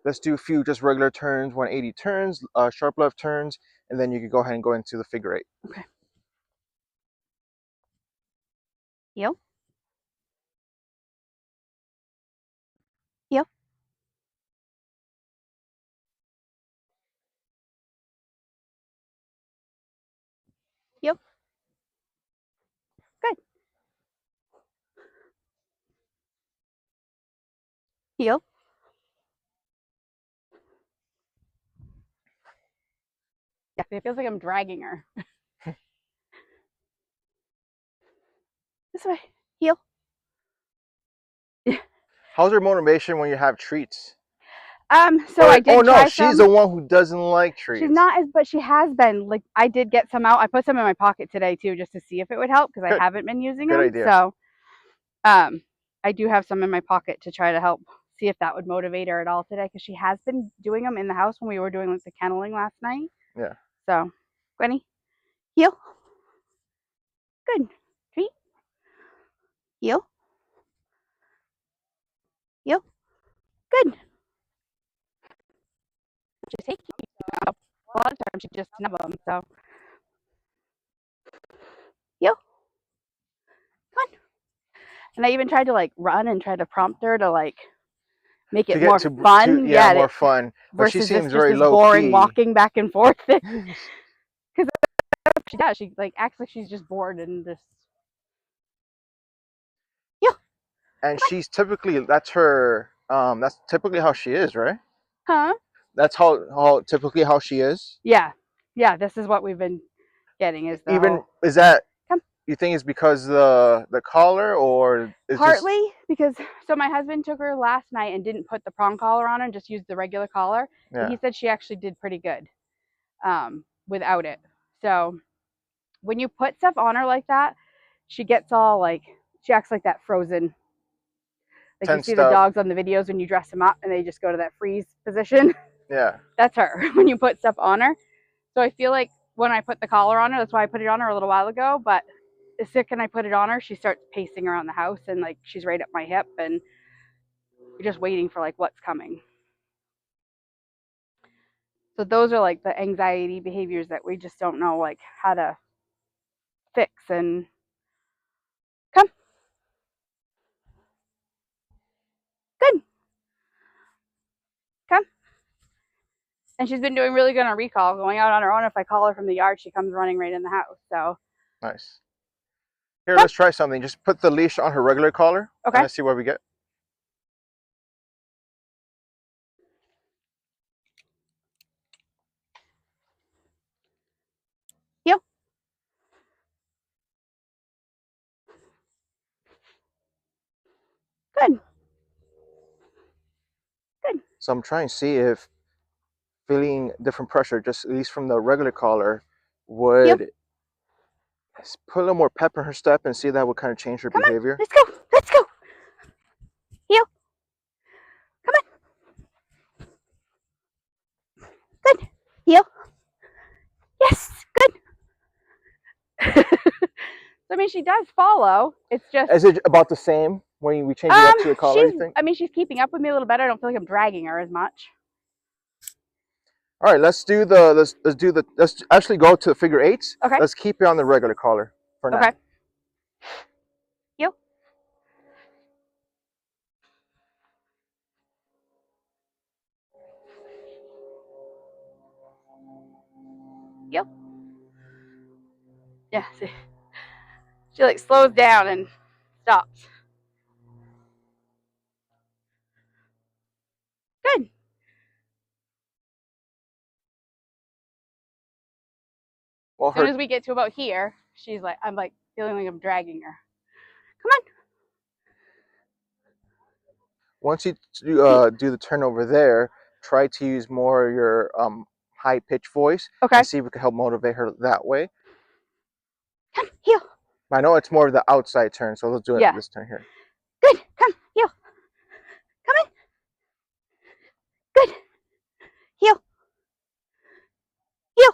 let's do a few just regular turns, 180 turns, sharp left turns, and then you can go ahead and go into the figure eight. Okay. Heel. Heel. Heel. Good. Heel. Yeah, it feels like I'm dragging her. This way. Heel. How's your motivation when you have treats? So I Oh did no, try she's some. the one who doesn't like She's treats. not as, but she has been. Like, I did get some out. I put some in my pocket today too, just to see if it would help because I Good, haven't been using good them. idea. So, I do have some in my pocket to try to help see if that would motivate her at all today because she has been doing them in the house when we were doing like the kenneling last night. Yeah. So, Gwenny, heel. Good. Treat. Heel. Heel. Good. She's taking a lot of times she just snub them. So, heel. Come on. And I even tried to like run and try to prompt her to like make To it get more to fun. yeah, Yeah, more fun. But she versus this seems just very this low boring key. walking back and forth. Because she does. She like acts like she's just bored and just yeah. And she's typically that's typically how she is, right? Huh? That's how typically how she is. Yeah. Yeah. This is what we've been getting is the Even whole is that come. you think it's because the collar or it's just Partly because so my husband took her last night and didn't put the prong collar on and just used the regular collar, and yeah he said she actually did pretty good without it. So when you put stuff on her like that, she gets all like she acts like that frozen. Like you see tensed the up? dogs on the videos when you dress them up and they just go to that freeze position. Yeah. That's her when you put stuff on her. So I feel like when I put the collar on her, that's why I put it on her a little while ago. But the second I put it on her, she starts pacing around the house and like she's right up my hip and you're just waiting for like what's coming. So those are like the anxiety behaviors that we just don't know like how to fix and come. Good. Come. And she's been doing really good on recall, going out on her own. If I call her from the yard, she comes running right in the house. So Nice. Here, come. let's try something. Just put the leash on her regular collar and Okay. let's see what we get. Heel. Good. Good. So I'm trying to see if feeling different pressure, just at least from the regular collar, Heel. would put a little more pep in her step and see if that would kind of change her Come on. behavior. Let's go. Let's go. Heel. Come on. Good. Heel. Yes. Good. So I mean, she does follow. It's just Is it about the same when we change it up to the collar, she's. you think? I mean, she's keeping up with me a little better. I don't feel like I'm dragging her as much. All right, let's actually go to figure eights. Okay. Let's keep it on the regular collar for now. Okay. Heel. Heel. Yeah. See, she like slows down and stops. Good. Well, As soon her as we get to about here, she's like, I'm like feeling like I'm dragging her. Come on. once you Heel. do the turn over there, try to use more of your high pitched voice Okay. and see if we can help motivate her that way. Come. Heel. I know it's more of the outside turn, so let's do it Yeah. this turn here. Good. Come. Heel. Come on. Good. Heel. Heel.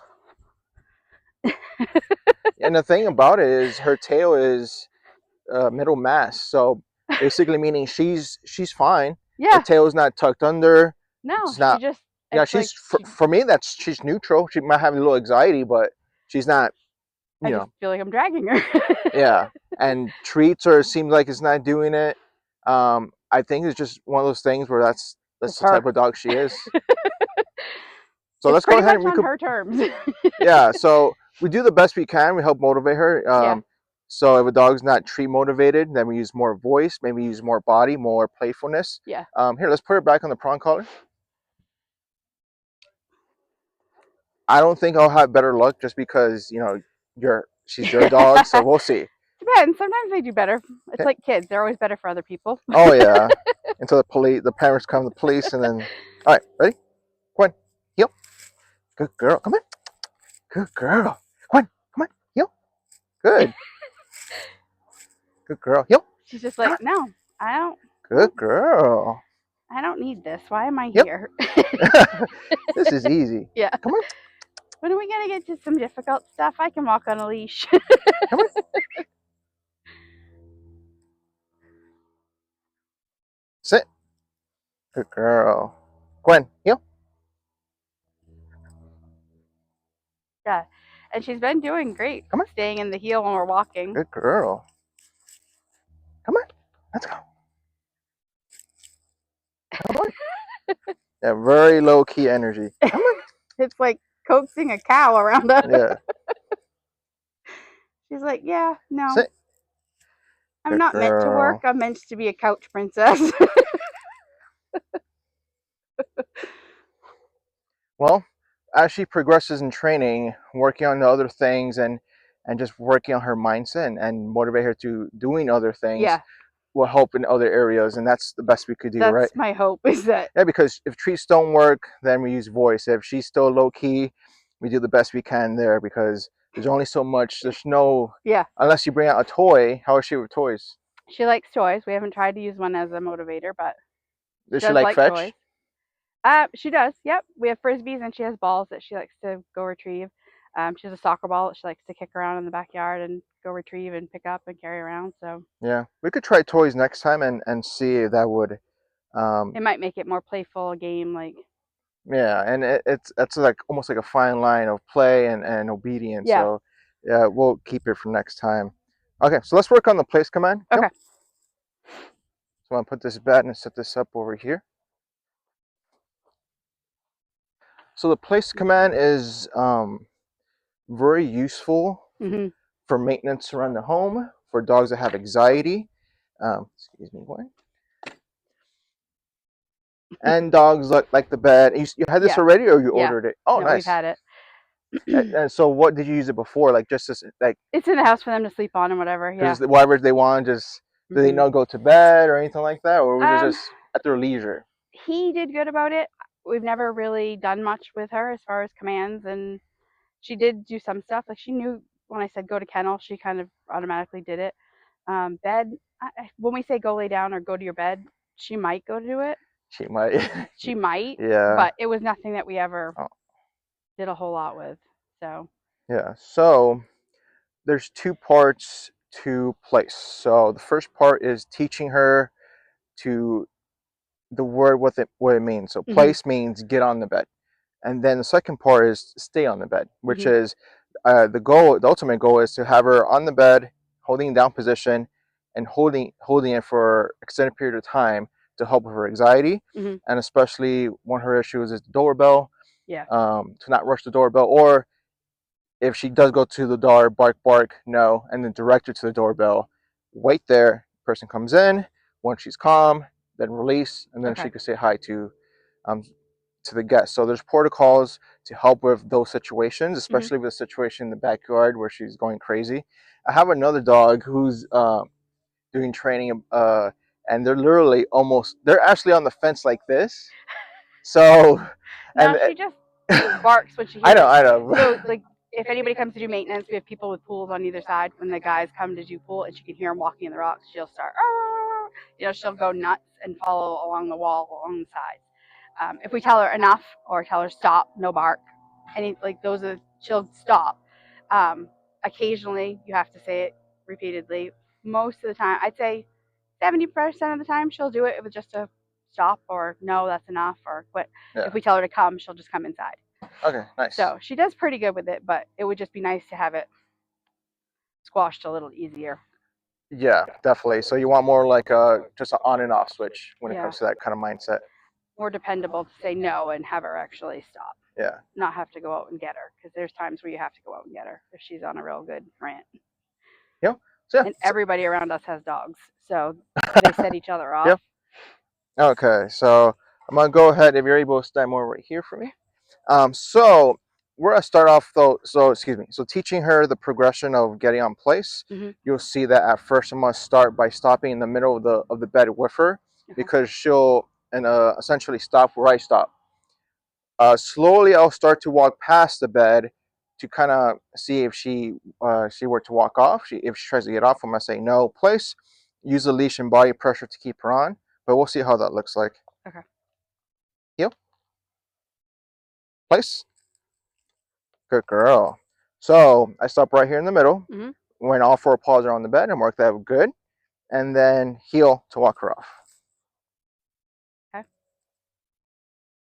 And the thing about it is her tail is middle mass, so basically meaning she's fine. The Yeah. tail is not tucked under. No, It's she not. just, Yeah, it's like, for me. That's she's neutral. She might have a little anxiety, but she's not. I You just know, feel like I'm dragging her. yeah. And treats or seems like it's not doing it. I think it's just one of those things where that's It's the type her. of dog she is. So It's let's go pretty ahead much and on her terms. yeah. So we do the best we can. We help motivate her. Yeah. So if a dog's not treat motivated, then we use more voice, maybe use more body, more playfulness. Yeah. Here, let's put her back on the prong collar. I don't think I'll have better luck just because she's your dog. So we'll see. Depends. Sometimes they do better. It's Okay. like kids. They're always better for other people. Oh yeah. Until the parents come, the police, and then all right, ready? Come on, heel. Good girl. Come on. Good girl. Come on. Come on. Heel. Good. Good girl. Heel. She's just Come like, on. no, I Good don't, girl. I don't need this. Why am I Yep. here? This is easy. Yeah. Come on. When are we gonna get to some difficult stuff? I can walk on a leash. Come on. Sit. Good girl. Gwen. Heel. Yeah. And she's been doing great, Come on. staying in the heel when we're walking. Good girl. Come on. Let's go. Come on. Yeah, very low key energy. Come on. It's like coaxing a cow around us. Yeah. She's like, yeah, no, Sit. I'm Good not meant to work. girl. I'm meant to be a couch princess. Well, as she progresses in training, working on the other things and just working on her mindset and motivate her to doing other things Yeah, will help in other areas, and that's the best we could do, right? that's my hope is that, Yeah, because if treats don't work, then we use voice. If she's still low key, we do the best we can there because there's only so much. There's no yeah, unless you bring out a toy. How is she with toys? she likes toys. We haven't tried to use one as a motivator, but she Does she does like like toys. fetch? She does. Yep. We have frisbees and she has balls that she likes to go retrieve. She has a soccer ball that she likes to kick around in the backyard and go retrieve and pick up and carry around. So Yeah, we could try toys next time and see if that would it might make it more playful a game. Like, yeah, and it's like almost like a fine line of play and obedience. yeah. So yeah, we'll keep it for next time. Okay, so let's work on the place command. Yep. Okay. So I'm gonna put this bed and set this up over here. So the place command is very useful Hmm. for maintenance around the home for dogs that have anxiety. Excuse me, what? And dogs like the bed. You had this Yeah. already, or you Yeah. ordered it? Oh, No, we've nice. had it. And so, what did you use it before? Like just as like It's in the house for them to sleep on and whatever. Yeah. just whatever they want. Just do they Hmm. not go to bed or anything like that, or was it Um, just at their leisure? he did good about it. We've never really done much with her as far as commands, and she did do some stuff. Like she knew when I said go to kennel, she kind of automatically did it. Bed, when we say go lay down or go to your bed, she might go to do it. She might. She might, Yeah. but it was nothing that we ever Oh, did a whole lot with. So, yeah. So there's two parts to place. So the first part is teaching her to the word what it means. So hmm, place means get on the bed, and then the second part is stay on the bed, which hmm, is the goal. The ultimate goal is to have her on the bed, holding down position, and holding it for extended period of time to help with her anxiety, hmm, and especially one of her issues is the doorbell. yeah, To not rush the doorbell, or if she does go to the door, bark, bark, no, and then direct her to the doorbell. Wait there. Person comes in. Once she's calm, then release, and then she okay, can say hi um, to the guest. So there's protocols to help with those situations, hmm, especially with a situation in the backyard where she's going crazy. I have another dog who's doing training, and they're actually on the fence like this. So, no, and she just barks when she I know, hears. I know. So, like, if anybody comes to do maintenance, we have people with pools on either side. When the guys come to do pool and she can hear them walking in the rocks, she'll start, "Arr!" She'll go nuts and follow along the wall, along the sides. If we tell her enough or tell her stop, no bark, any like those are, she'll stop. Um, Occasionally, you have to say it repeatedly. Most of the time, I'd say 70% of the time, she'll do it with just a stop, or no, that's enough, or quit. Yeah. If we tell her to come, she'll just come inside. Okay, nice. So she does pretty good with it, but it would just be nice to have it squashed a little easier. Yeah, definitely. So you want more like just an on and off switch when it Yeah. comes to that kind of mindset. More dependable to say no and have her actually stop. Yeah. Not have to go out and get her, because there's times where you have to go out and get her if she's on a real good rant. Yep. So And yeah. everybody around us has dogs, so they set each other off. Yep. Okay, so I'm gonna go ahead if you're able to stand more right here for me. So we're gonna start off though. So excuse me. So teaching her the progression of getting on place. Mm-hmm. You'll see that at first I must start by stopping in the middle of the bed with her, because she'll essentially stop where I stop. Slowly, I'll start to walk past the bed to kind of see if she were to walk off. If she tries to get off, I'm gonna say no, place. Use the leash and body pressure to keep her on, but we'll see how that looks like. Okay. Yep. Place. Good girl. So I stop right here in the middle Mm-hmm. when all four paws are on the bed and mark that good, and then heel to walk her off. Okay.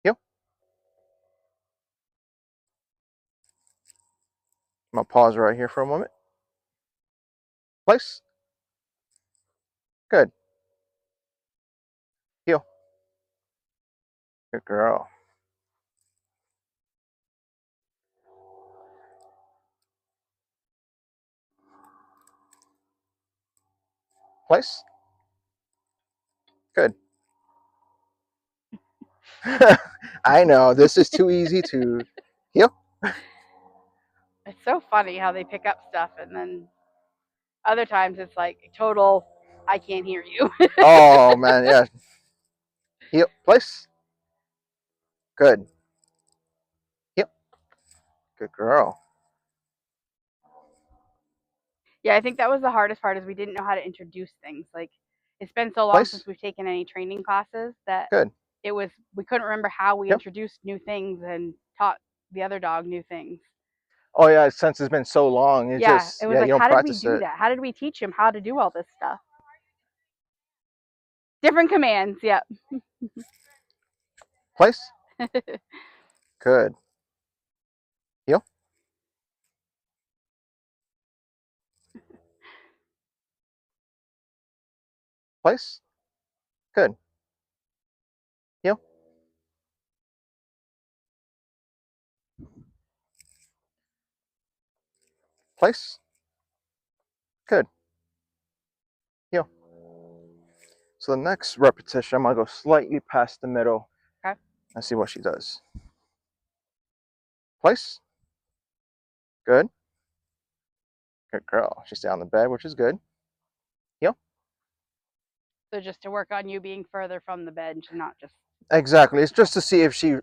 Heel. I'm gonna pause right here for a moment. Place. Good. Heel. Good girl. Place. Good. I know this is too easy to heel. It's so funny how they pick up stuff, and then other times it's like total, I can't hear you. Oh man, yeah. Heel. Place. Good. Heel. Good girl. Yeah, I think that was the hardest part, is we didn't know how to introduce things. Like, it's been so long Place. since we've taken any training classes that Good. we couldn't remember how we Yep. introduced new things and taught the other dog new things. Oh yeah, since it's been so long, it Yeah, just it was yeah, you like, don't how did we practice do it. that? How did we teach him how to do all this stuff? Different commands, yeah. Place. Good. Heel. Place. Good. Heel. Place. Good. Heel. So the next repetition, I'm gonna go slightly past the middle Okay. and see what she does. Place. Good. Good girl. She stay on the bed, which is good. Heel. So just to work on you being further from the bed, and not just. Exactly. It's just to see if she's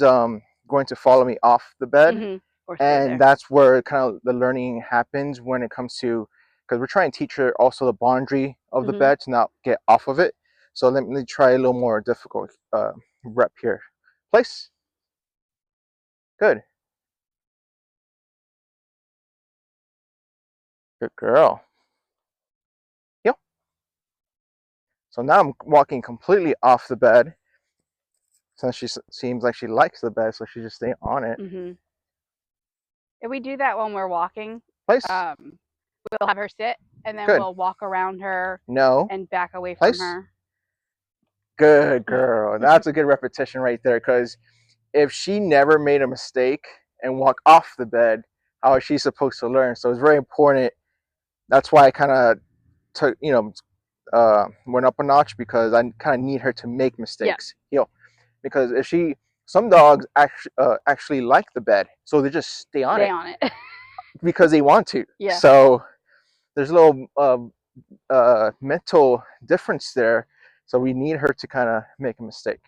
going to follow me off the bed, Mm-hmm. Or stay and there. that's where kind of the learning happens when it comes to, because we're trying to teach her also the boundary of the Mm-hmm. bed to not get off of it. So let me try a little more difficult rep here. Place. Good. Good girl. Heel. So now I'm walking completely off the bed, since she seems like she likes the bed, so she just stay on it. Mm-hmm. If we do that when we're walking, Place. we'll have her sit, and then Good. we'll walk around her No. and back away from Place. her. Good girl. That's a good repetition right there, because if she never made a mistake and walked off the bed, how is she supposed to learn? So it's very important. That's why I kind of took, went up a notch, because I kind of need her to make Yeah. mistakes. Because if some dogs actually like the bed, so they just stay on Stay it on it. because they want to. Yeah. So there's a little mental difference there. So we need her to kind of make a mistake.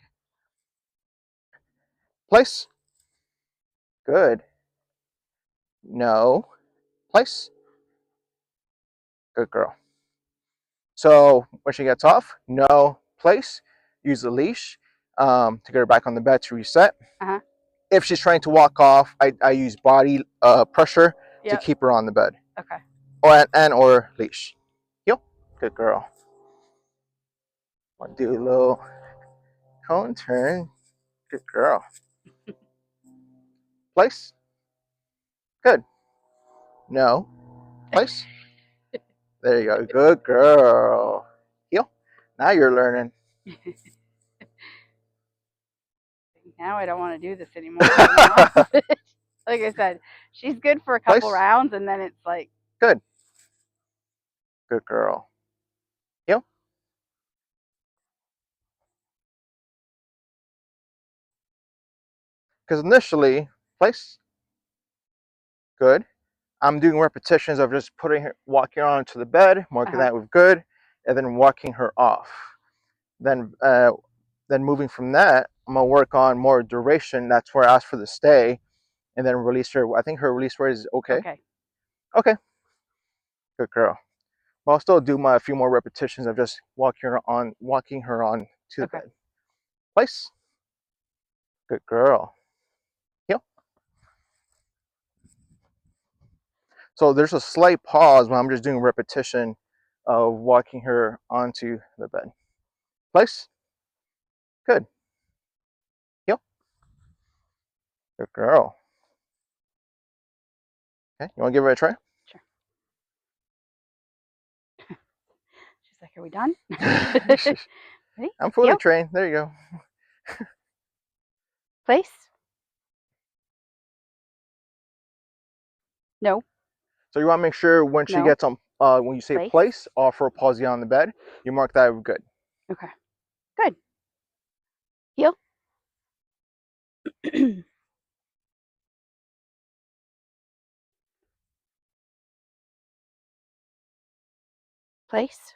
Place. Good. No. Place. Good girl. So when she gets off, no. Place. Use the leash to get her back on the bed to reset. Uh-huh. If she's trying to walk off, I use body pressure to Yep. keep her on the bed. Okay. Or leash. Heel. Good girl. Want to do a little cone turn. Good girl. Place. Good. No. Place. There you go. Good girl. Heel. Now you're learning. Now I don't want to do this anymore. Like I said, she's good for a couple Place. rounds, and then it's like Good. Good girl. Heel. Because initially, place. Good. I'm doing repetitions of just putting her, walking her onto the bed, marking that with good, and then walking her off. Then, then moving from that, I'm gonna work on more duration. That's where I ask for the stay, and then release her. I think her release rate is okay. okay. Okay. Good girl. But I'll still do my few more repetitions of just walking her on to the Okay. bed. Place. Good girl. Heel. So there's a slight pause when I'm just doing repetition of walking her onto the bed. Place. Good. Heel. Good girl. Okay, you want to give it a try? Sure. She's like, "Are we done?" Ready? I'm fully Heel. trained. There you go. Place. No. So you want to make sure when she No. gets on, when you say place, offer pause on the bed, you mark that with good. Okay. Good. Heel. Place.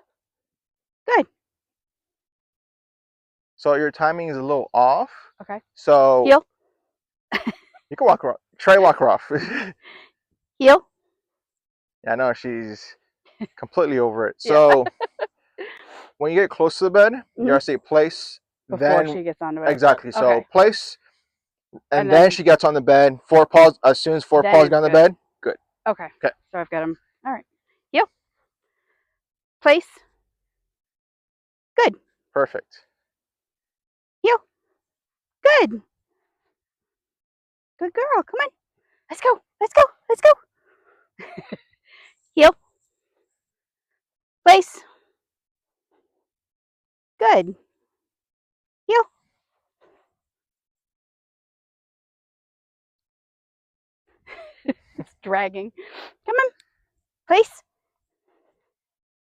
Good. So your timing is a little off. Okay. So Heel. you can walk her off. Try walk her off. Heel. Yeah, I know she's completely over it. Yeah. So when you get close to the bed, you gotta say place. Before Then she gets onto it. exactly. So Okay. place, and then then she gets on the bed. Four paws. As soon as four then paws it's get on the good. bed, good. Okay. Okay. So I've got them. All right. Heel. Place. Good. Perfect. Heel. Good. Good girl. Come on. Let's go. Let's go. Let's go. Heel. Place. Good. Heel. It's dragging. Come on. Place.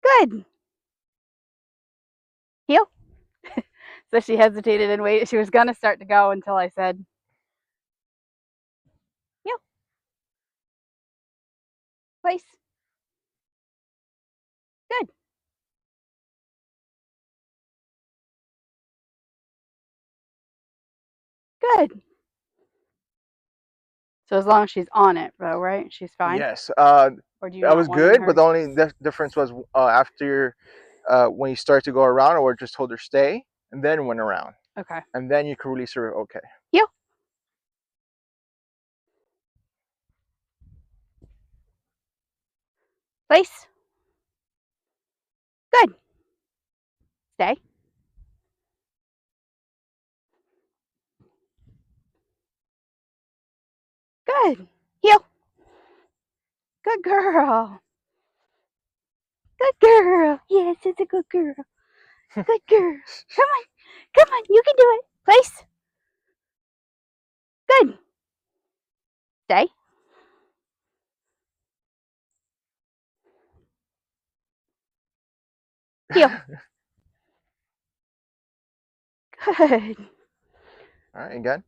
Good. Heel. So she hesitated and waited. She was going to start to go until I said, heel. Place. Good. Good. So as long as she's on it, though, right? She's fine. Yes. Or do you That not was want in good, but her? the only difference was after when you start to go around, or just told her stay, and then went around, Okay. and then you can release her. Okay. Heel. Place. Good. Stay. Good. Heel. Good girl. Good girl. Yes, it's a good girl. Good girl. Come on. Come on. You can do it. Place. Good. Stay. Heel. Good. All right, again.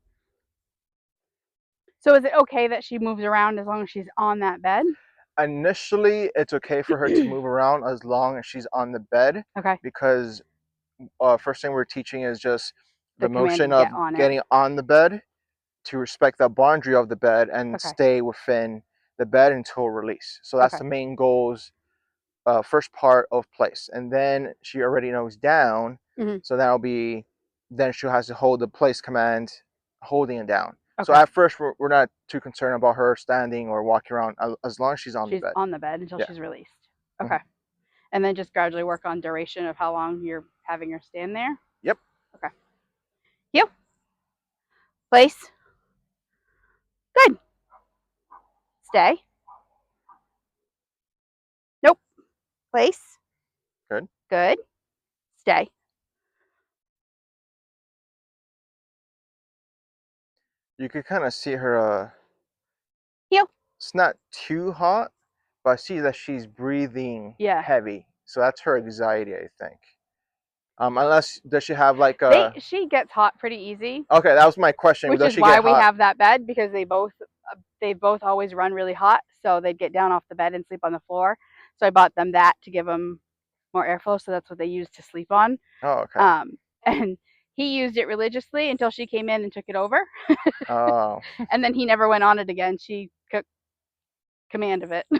So is it okay that she moves around as long as she's on that bed? Initially, it's okay for her to move around as long as she's on the bed, Okay. because first thing we're teaching is just the The command to motion of get on it. getting on the bed, to respect the boundary of the bed and Okay. stay within the bed until release. So that's Okay. the main goals. First part of place, and then she already knows down, so that'll be, then she has to hold the place command, holding it down. So Okay. at first we're not too concerned about her standing or walking around, as long as she's on the She's bed. on the bed until Yeah. she's released. Okay. And then just gradually work on duration of how long you're having her stand there. Yep. Okay. Heel. Place. Good. Stay. Nope. Place. Good. Good. Stay. You could kind of see her. Heel. It's not too hot, but I see that she's breathing Yeah. heavy. So that's her anxiety, I think. Unless does she have like They a? she gets hot pretty easy, Okay, that was my question. which Does is she get why we hot? have that bed, because they both always run really hot, so they'd get down off the bed and sleep on the floor. So I bought them that to give them more airflow, so that's what they use to sleep on. Oh, okay. And he used it religiously until she came in and took it over, Oh, and then he never went on it again. She took command of it. all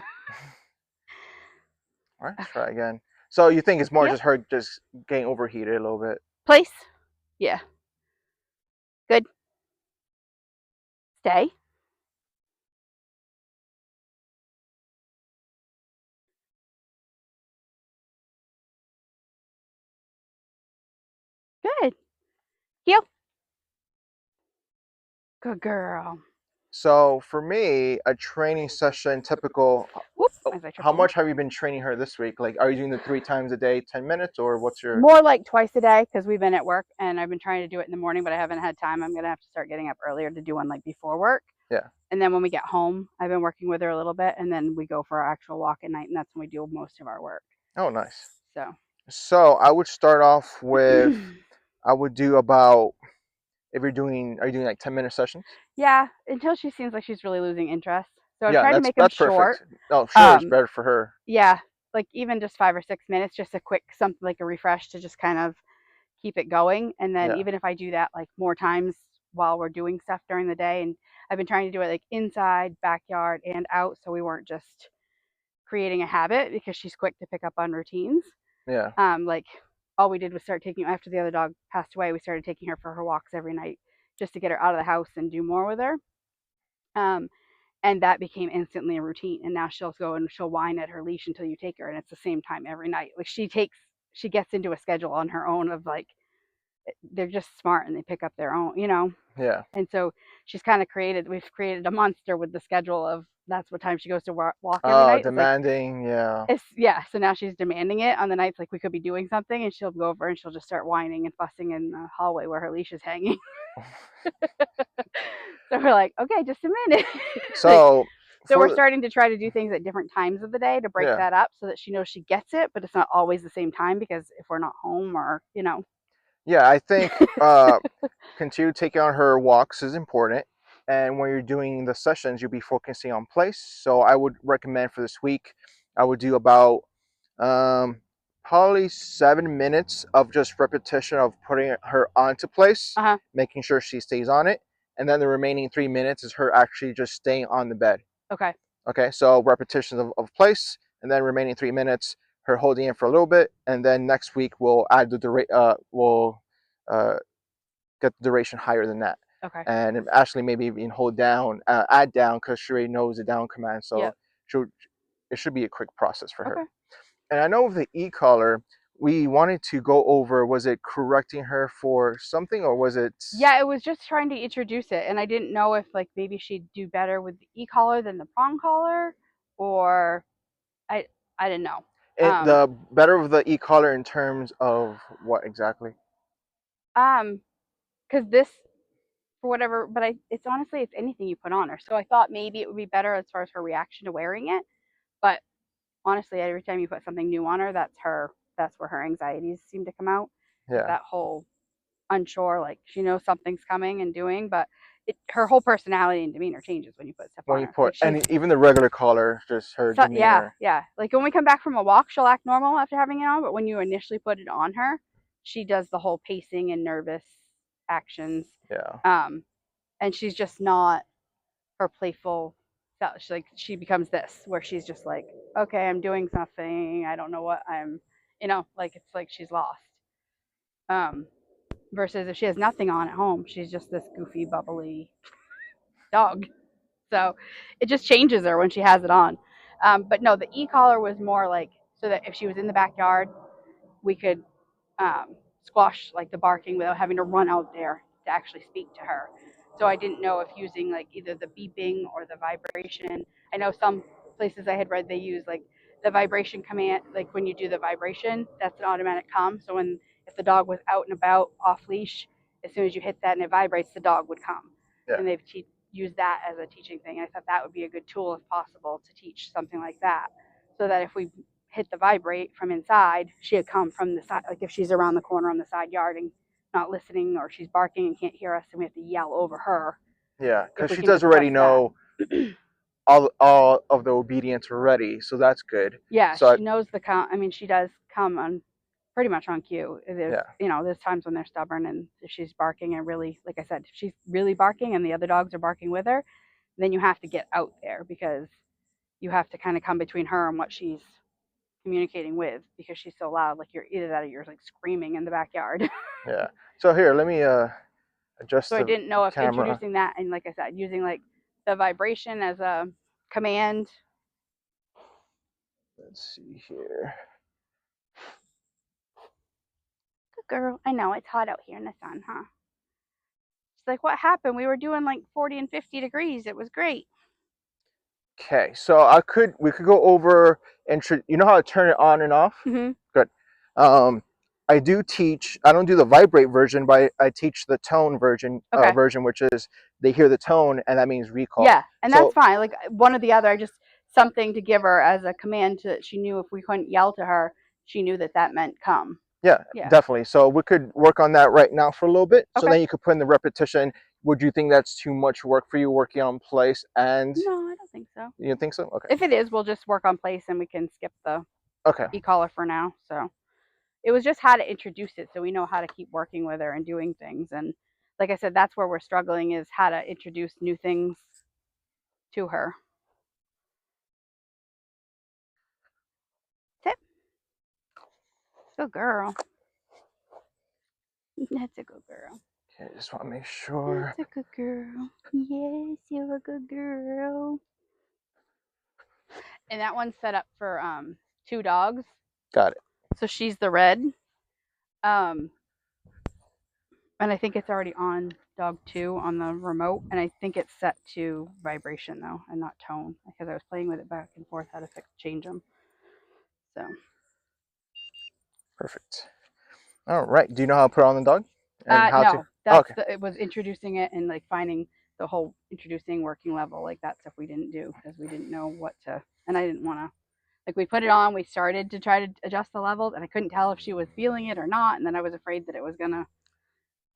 right, let's Okay. try again. So you think it's more Heel. just her just getting overheated a little bit? Place. Yeah. Good. Stay. Good. Heel. Good girl. So for me, a training session typical. Whoop, as I trip How over. much have you been training her this week? Like, are you doing the 3 times a day, 10 minutes, or what's your? More like twice a day, because we've been at work and I've been trying to do it in the morning, but I haven't had time. I'm gonna have to start getting up earlier to do one like before work. Yeah. And then when we get home, I've been working with her a little bit, and then we go for our actual walk at night, and that's when we do most of our work. Oh, nice. So So I would start off with I would do about if you're doing are you doing like 10 minute sessions? yeah, until she seems like she's really losing interest. So I'm Yeah, trying to that's make them that's short. perfect. Oh, sure, it's Um, better for her. yeah, like even just 5 or 6 minutes, just a quick something like a refresh to just kind of keep it going. And then Yeah, even if I do that like more times while we're doing stuff during the day, and I've been trying to do it like inside, backyard, and out, so we weren't just creating a habit, because she's quick to pick up on routines. yeah. Like all we did was start taking, after the other dog passed away, we started taking her for her walks every night just to get her out of the house and do more with her. Um, and that became instantly a routine. And now she'll go and she'll whine at her leash until you take her, and it's the same time every night. Like she gets into a schedule on her own of like, they're just smart and they pick up their own. Yeah. And so we've created a monster with the schedule of that's what time she goes to walk every Oh, night. It's like, demanding. Yeah. yeah. So now she's demanding it on the nights like we could be doing something, and she'll go over and she'll just start whining and fussing in the hallway where her leash is hanging. So we're like, okay, just a minute. Like, So so we're for starting to try to do things at different times of the day to break yeah, that up so that she knows she gets it, but it's not always the same time, because if we're not home or. yeah, I think continue taking on her walks is important. And when you're doing the sessions, you'll be focusing on place. So I would recommend for this week, I would do about um, probably 7 minutes of just repetition of putting her onto place, Uh-huh. making sure she stays on it. And then the remaining 3 minutes is her actually just staying on the bed. Okay. Okay, so repetitions of place, and then remaining 3 minutes, her holding it for a little bit, and then next week we'll add the we'll uh, get the duration higher than that. Okay. And Ashley maybe even hold down, add down because she already knows the down command, so Yep. it should be a quick process for Okay. her. And I know with the e-collar, we wanted to go over, was it correcting her for something or was it? Yeah, it was just trying to introduce it, and I didn't know if like maybe she'd do better with the e-collar than the prong collar, or I I didn't know. Um, The better of the e-collar in terms of what exactly? um, because this for whatever, but it's honestly it's anything you put on her. So I thought maybe it would be better as far as her reaction to wearing it, but honestly, every time you put something new on her, that's where her anxieties seem to come out. Is Yeah. that whole unsure, like she knows something's coming and doing, but her whole personality and demeanor changes when you put stuff When on you her. put Like and even the regular collar, just her so yeah, demeanor. yeah. Like when we come back from a walk, she'll act normal after having it on, but when you initially put it on her, she does the whole pacing and nervous actions. Yeah. Um, and she's just not her playful self. She becomes this where she's just like, okay, I'm doing something. I don't know what like it's like she's lost. Um, versus if she has nothing on at home, she's just this goofy, bubbly dog. So it just changes her when she has it on. But no, the e-collar was more like so that if she was in the backyard, we could squash like the barking without having to run out there to actually speak to her. So I didn't know if using like either the beeping or the vibration. I know some places I had read they use like the vibration command, like when you do the vibration, that's an automatic calm. So when if the dog was out and about off leash, as soon as you hit that and it vibrates, the dog would come. Yeah. And they've used that as a teaching thing. I thought that would be a good tool if possible to teach something like that, so that if we hit the vibrate from inside, she'd come from the side. Like if she's around the corner on the side yard and not listening, or she's barking and can't hear us, and we have to yell over her. Yeah, because she can does just already press know all of the obedience already, so that's good. Yeah, So she knows the count. I mean, she does come on pretty much on cue. There's, yeah, there's times when they're stubborn and she's barking and really, like I said, if she's really barking and the other dogs are barking with her, then you have to get out there because you have to kind of come between her and what she's communicating with because she's so loud. Like you're either that or you're like screaming in the backyard. yeah. So here, let me adjust So I the didn't know if camera. introducing that and, like I said, using like the vibration as a command. Let's see here. Good girl. I know it's hot out here in the sun, huh? She's like, what happened? We were doing like 40 and 50 degrees. It was great. Okay, so we could go over and you know how to turn it on and off? Mm-hmm. Good. Um, I do teach. I don't do the vibrate version, but I teach the tone Okay. version, which is they hear the tone and that means recall. Yeah, and that's fine. Like one or the other. I just something to give her as a command so that she knew if we couldn't yell to her, she knew that that meant come. Yeah, definitely. So we could work on that right now for a little bit. So Okay. then you could put in the repetition. Would you think that's too much work for you working on place and? No, I don't think so. You don't think so? Okay. If it is, we'll just work on place and we can skip the Okay. e-collar for now. So it was just how to introduce it so we know how to keep working with her and doing things. And like I said, that's where we're struggling is how to introduce new things to her. Sit. Good girl. That's a good girl. Okay, just want to make sure. That's a good girl. Yes, you're a good girl. And that one's set up for 2 dogs. Got it. So she's the red. And I think it's already on dog 2 on the remote. And I think it's set to vibration though, and not tone, because I was playing with it back and forth how to change them. So. Perfect. All right. Do you know how to put on the dog? And how No, okay. It was introducing it and like finding the whole introducing working level, like that stuff we didn't do because we didn't know what to, and I didn't want to, like we put it on, we started to try to adjust the levels and I couldn't tell if she was feeling it or not. And then I was afraid that it was gonna,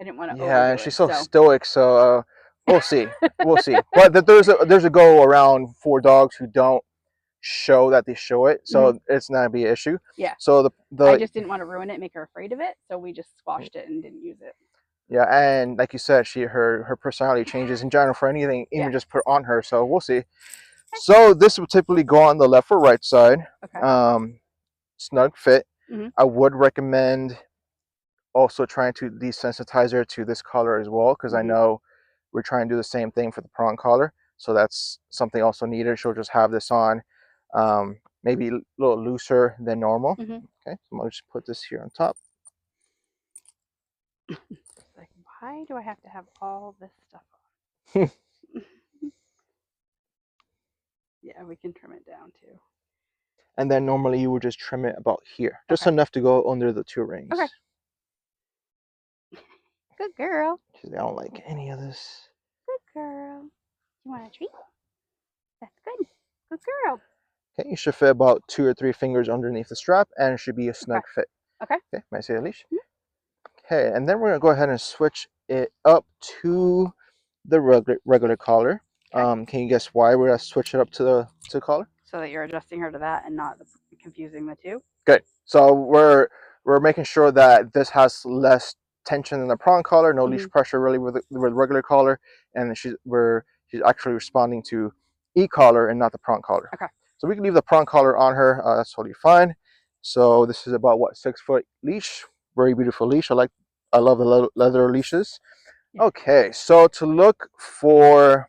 I didn't want to overdo and she's it, so stoic, so we'll see. We'll see. But there's a go around for dogs who don't show that they show it, so it's not gonna be an issue. Yeah. So I just didn't want to ruin it, make her afraid of it, so we just squashed it and didn't use it. Yeah, and like you said, her personality changes in general for anything, even just put on her. So we'll see. So this will typically go on the left or right side. Okay. Snug fit. I would recommend also trying to desensitize her to this collar as well, because I know we're trying to do the same thing for the prong collar. So that's something also needed. She'll just have this on, maybe a little looser than normal. Okay, so I'll just put this here on top. Like, why do I have to have all this stuff on? Yeah, we can trim it down too. And then normally you would just trim it about here, just enough to go under the 2 rings. Okay. Good girl. I don't like any of this. Good girl. You want a treat? That's good. Good girl. Okay, you should fit about 2 or 3 fingers underneath the strap, and it should be a snug fit. Okay. Okay, may I see the leash? Okay, and then we're gonna go ahead and switch it up to the regular collar. Can you guess why we're gonna switch it up to the collar? So that you're adjusting her to that and not confusing the two. Good. So we're making sure that this has less tension than the prong collar, no leash pressure really with the regular collar, and she's actually responding to e-collar and not the prong collar. Okay. So we can leave the prong collar on her. That's totally fine. So this is about what, 6-foot leash. Very beautiful leash. I love the leather leashes. Yeah. Okay, so to look for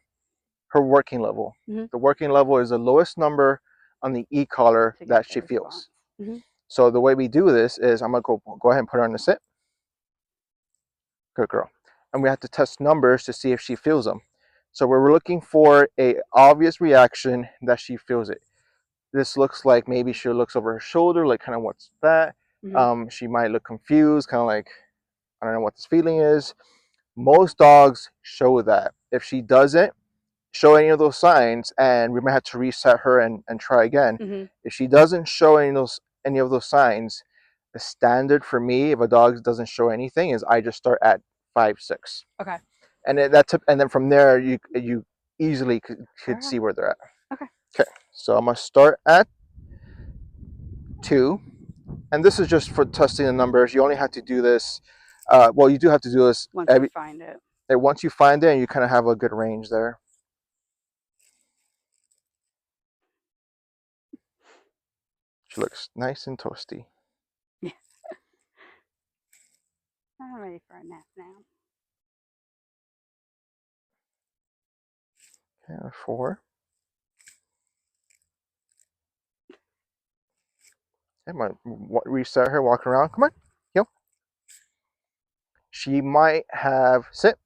her working level, the working level is the lowest number on the e-collar that she feels. So the way we do this is I'm going to go ahead and put her on the sit. Good girl. And we have to test numbers to see if she feels them. So we're looking for a obvious reaction that she feels it. This looks like maybe she looks over her shoulder, like kind of what's that? She might look confused, kind of like, I don't know what this feeling is. Most dogs show that. If she doesn't show any of those signs, and we might have to reset her and try again. If she doesn't show any of those signs, the standard for me, if a dog doesn't show anything, is I just start at 5, 6. Okay. And and then from there you easily could see where they're at. Okay. Okay. So I'm gonna start at 2, and this is just for testing the numbers. You only have to do this. Well, you do have to do this once you find it. Once you find it, and you kind of have a good range there. She looks nice and toasty. Yeah. I'm ready for a nap now. Okay, 4. I might reset her, walk around. Come on, yo. She might have sit.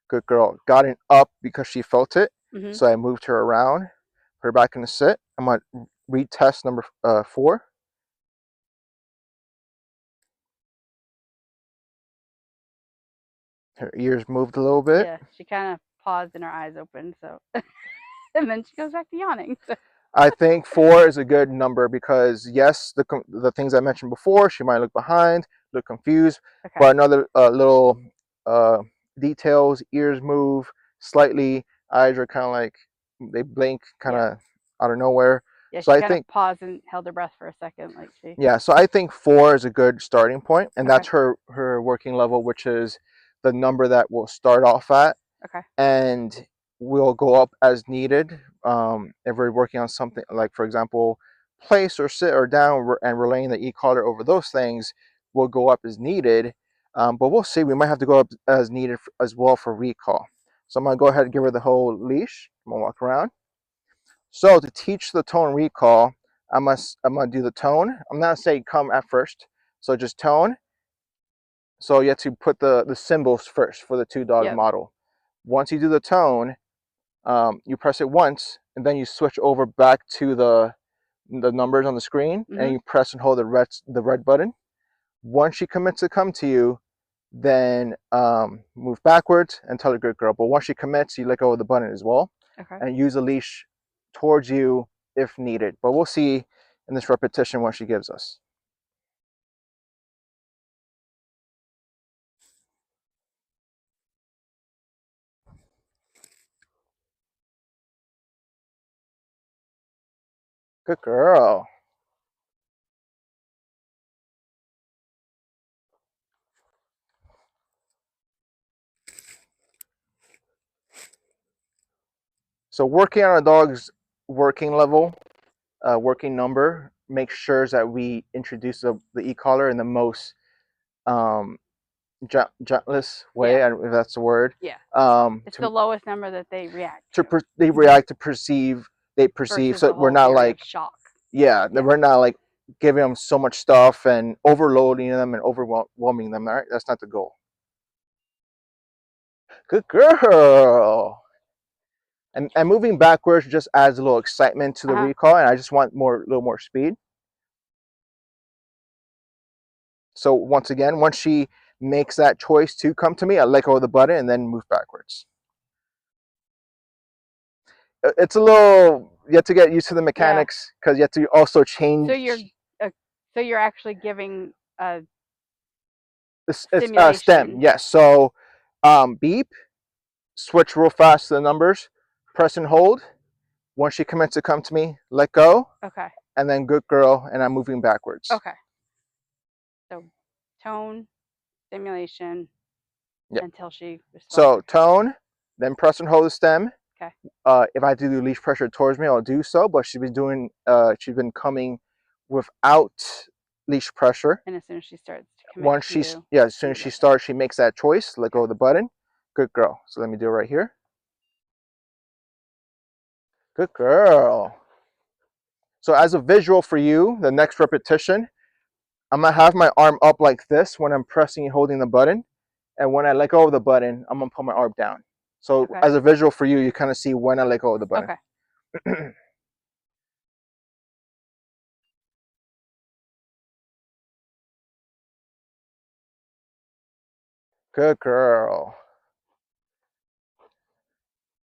Good girl. Gotten up because she felt it. So I moved her around, put her back in the sit. I'm gonna retest number 4. Her ears moved a little bit. Yeah, she kind of paused and her eyes opened, so and then she goes back to yawning. So. I think 4 is a good number because yes, the things I mentioned before, she might look behind, look confused, but another little details, ears move slightly, eyes are kind of like they blink kind of out of nowhere. Yeah, so she I kind think of paused and held her breath for a second, like she. Yeah, so I think 4 is a good starting point, and that's her working level, which is the number that we'll start off at. Okay. And we'll go up as needed. If we're working on something like, for example, place or sit or down, and relaying the e-collar over those things, we'll go up as needed. But we'll see. We might have to go up as needed as well for recall. So I'm going to go ahead and give her the whole leash. I'm going to walk around. So to teach the tone recall, I'm gonna do the tone. I'm not saying come at first. So just tone. So you have to put the symbols first for the 2-dog model. Once you do the tone, you press it once, and then you switch over back to the numbers on the screen, and you press and hold the red button. Once she commits to come to you, then move backwards and tell her good girl. But once she commits, you let go of the button as well, and use a leash towards you if needed. But we'll see in this repetition what she gives us. Good girl. So working on a dog's working level, working number, make sure that we introduce the e-collar in the most gentlest way, if that's the word. Yeah. It's the lowest number that they react to. They react to perceive. They perceive. Versus so we're not like shock. Yeah, we're not like giving them so much stuff and overloading them and overwhelming them. Right? That's not the goal. Good girl. And moving backwards just adds a little excitement to the recall, and I just want a little more speed. So once again, once she makes that choice to come to me, I let go of the button and then move backwards. It's a little, you have to get used to the mechanics because you have to also change. So you're actually giving a stem. Yes. So beep, switch real fast to the numbers, press and hold. Once she commits to come to me, let go. Okay. And then good girl, and I'm moving backwards. Okay. So tone, stimulation, until she responds. So tone, then press and hold the stem. Okay. If I do leash pressure towards me, I'll do so. But she's been coming without leash pressure. And as soon as she starts to commit to you, as soon as she starts, she makes that choice. Let go of the button. Good girl. So let me do it right here. Good girl. So as a visual for you, the next repetition, I'm gonna have my arm up like this when I'm pressing and holding the button, and when I let go of the button, I'm gonna put my arm down. So Okay. as a visual for you, you kind of see when I let go of the button. Okay. Good girl.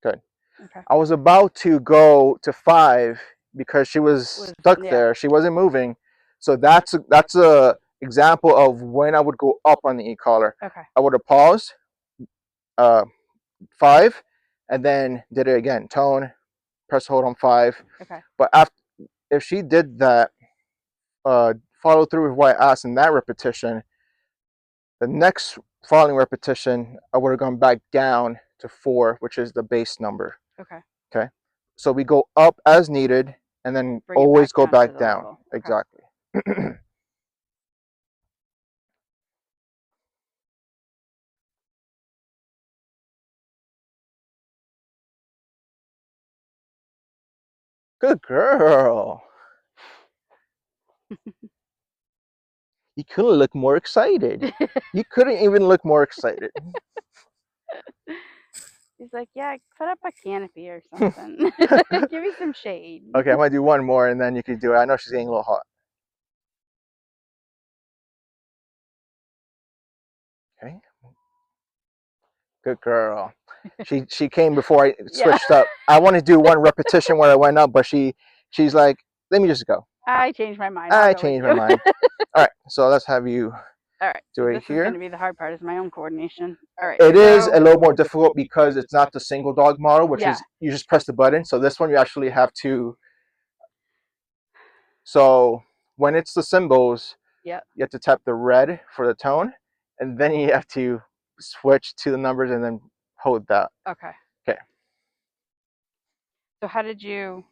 Good. Okay. I was about to go to 5 because she was stuck Yeah. there. She wasn't moving. So that's a example of when I would go up on the e-collar. Okay. I would have paused, uh, 5, and then did it again. Tone, press hold on 5. Okay. But after, if she did that, follow through with what I asked in that repetition, the next following repetition, I would have gone back down to 4, which is the base number. Okay. Okay. So we go up as needed and then Bring it always back go down to back the down. level. Okay. Exactly. Good girl. You couldn't look more excited. You couldn't even look more excited. He's like, yeah, put up a canopy or something. Give me some shade. Okay, I'm gonna do one more and then you can do it. I know she's getting a little hot. Okay. Good girl. She came before I Yeah. switched up. I want to do one repetition where I went up, but she's like, let me just go. I changed my mind. I'll I go with changed my you. mind. All right, so let's have you All right. do So it this is going here. to be the hard part, is my own coordination. All right. It is So a little more difficult because it's not the single dog model, which yeah. is you just press the button. So this one you actually have to. So when it's the symbols, Yep. you have to tap the red for the tone, and then you have to switch to the numbers and then hold that. Okay. Okay. So how did you?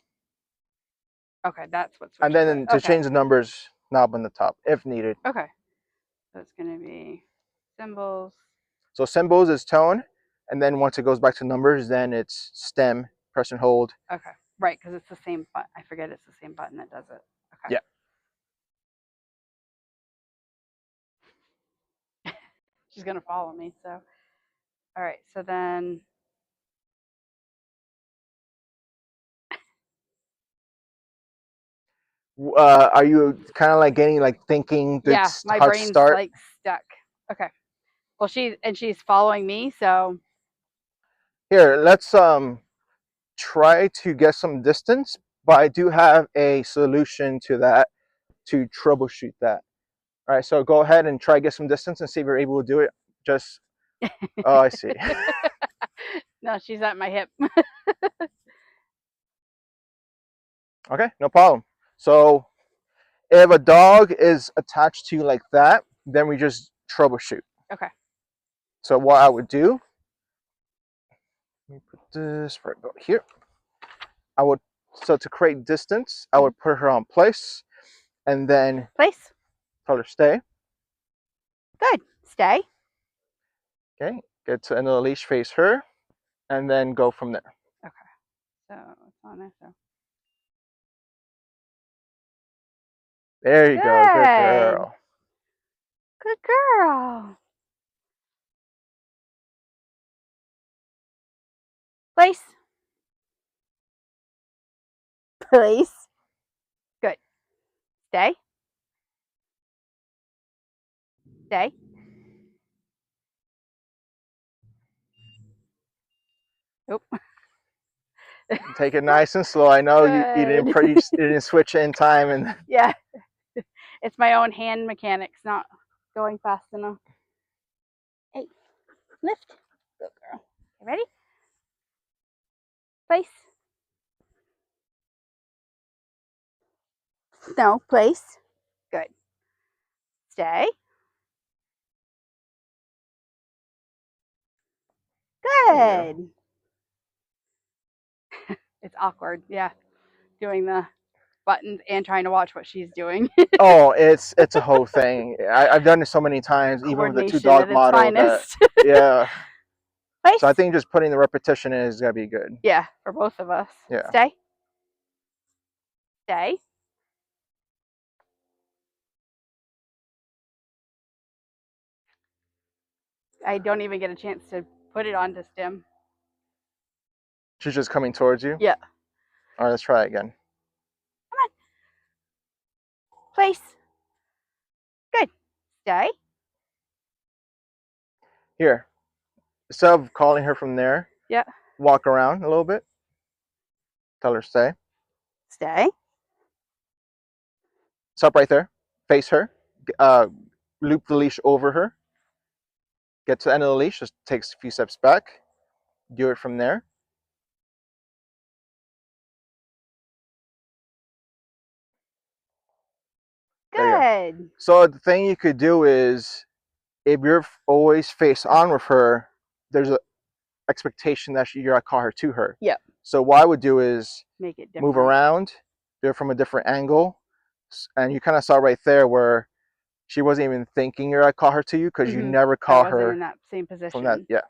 Okay, that's what And switches it. then to Okay. change the numbers, knob on the top if needed. Okay. So it's going to be symbols. So symbols is tone, and then once it goes back to numbers, then it's stem, press and hold. Okay. Right, because it's the same button. I forget it's the same button that does it. Okay. Yeah. She's going to follow me. So, all right. So then. Are you kind of like getting like thinking Yeah, it's my how to brain's start? like stuck. Okay. Well, she's following me, so Here, let's try to get some distance, but I do have a solution to that to troubleshoot that. All right, so go ahead and try to get some distance and see if you're able to do it. Just, oh, I see. no, she's at my hip. Okay, no problem. So if a dog is attached to you like that, then we just troubleshoot. Okay. So what I would do, let me put this right about here. I would, so to create distance, I would put her on place and then Place. tell her stay. Good. Stay. Okay, get to another leash, face her, and then go from there. Okay. So it's on there. So There you go. Good good. girl. Good girl. Place. Place. Good. Stay. Stay. Nope. Take it nice and slow. I know you didn't Good. you didn't switch in time and Yeah. It's my own hand mechanics not going fast enough. Hey, lift. Good girl. You ready? Place. No, place. Good. Stay. Good. It's awkward, yeah, doing the buttons and trying to watch what she's doing. oh, it's a whole thing. I've done it so many times, even with the two Coordination dog at its model. That finest. yeah. Place. So I think just putting the repetition in is gonna be good. Yeah, for both of us. Yeah. Stay. Stay. I don't even get a chance to put it on to stim. She's just coming towards you? Yeah. All right, let's try it again. Come on. Place. Good. Stay. Here, instead of calling her from there, Yeah. walk around a little bit. Tell her stay. Stay. Stop right there. Face her. Loop the leash over her. Get to the end of the leash. Just takes a few steps back. Do it from there. Good. So the thing you could do is, if you're always face on with her, there's an expectation that you're gonna call her to her. Yep. So what I would do is Make it different. move around, do it from a different angle, and you kind of saw right there where she wasn't even thinking you're gonna call her to you because you never call I wasn't her in that same position. from that. Yeah.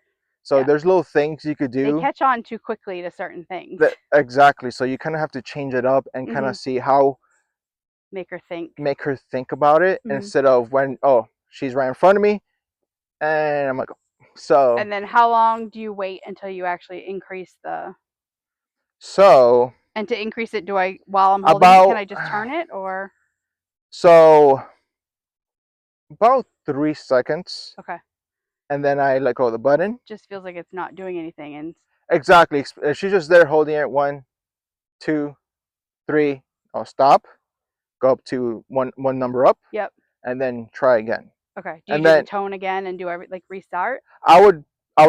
So Yeah. there's little things you could do. They catch on too quickly to certain things. Exactly. So you kind of have to change it up and kind of see how make her think about it instead of when, oh, she's right in front of me and I'm like, so. And then how long do you wait until you actually increase the? So. And to increase it, do I, while I'm holding it, can I just turn it or? So about 3 seconds. Okay. And then I let go of the button. Just feels like it's not doing anything. And exactly. She's just there holding it. 1, 2, 3. I'll stop. Go up to one number up. Yep. And then try again. Okay. Do you do the tone again and do like restart? I would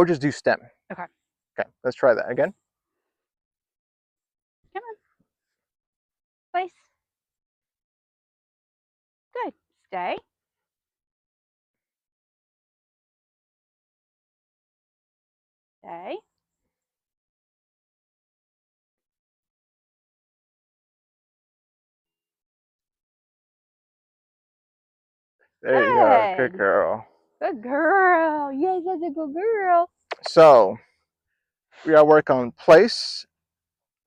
just do stem. Okay. Okay. Let's try that again. Come on. Place. Good. Stay. Stay. There you go. Good girl. Good girl. Yes, that's a good girl. So we gotta work on place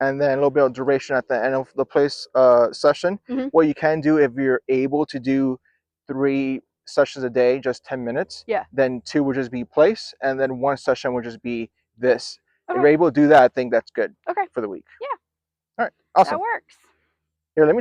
and then a little bit of duration at the end of the place session. What you can do, if you're able to do 3 sessions a day, just 10 minutes, then 2 would just be place, and then 1 session would just be this. If you're able to do that, I think that's good for the week. Yeah. All right. Awesome. That works. Here, let me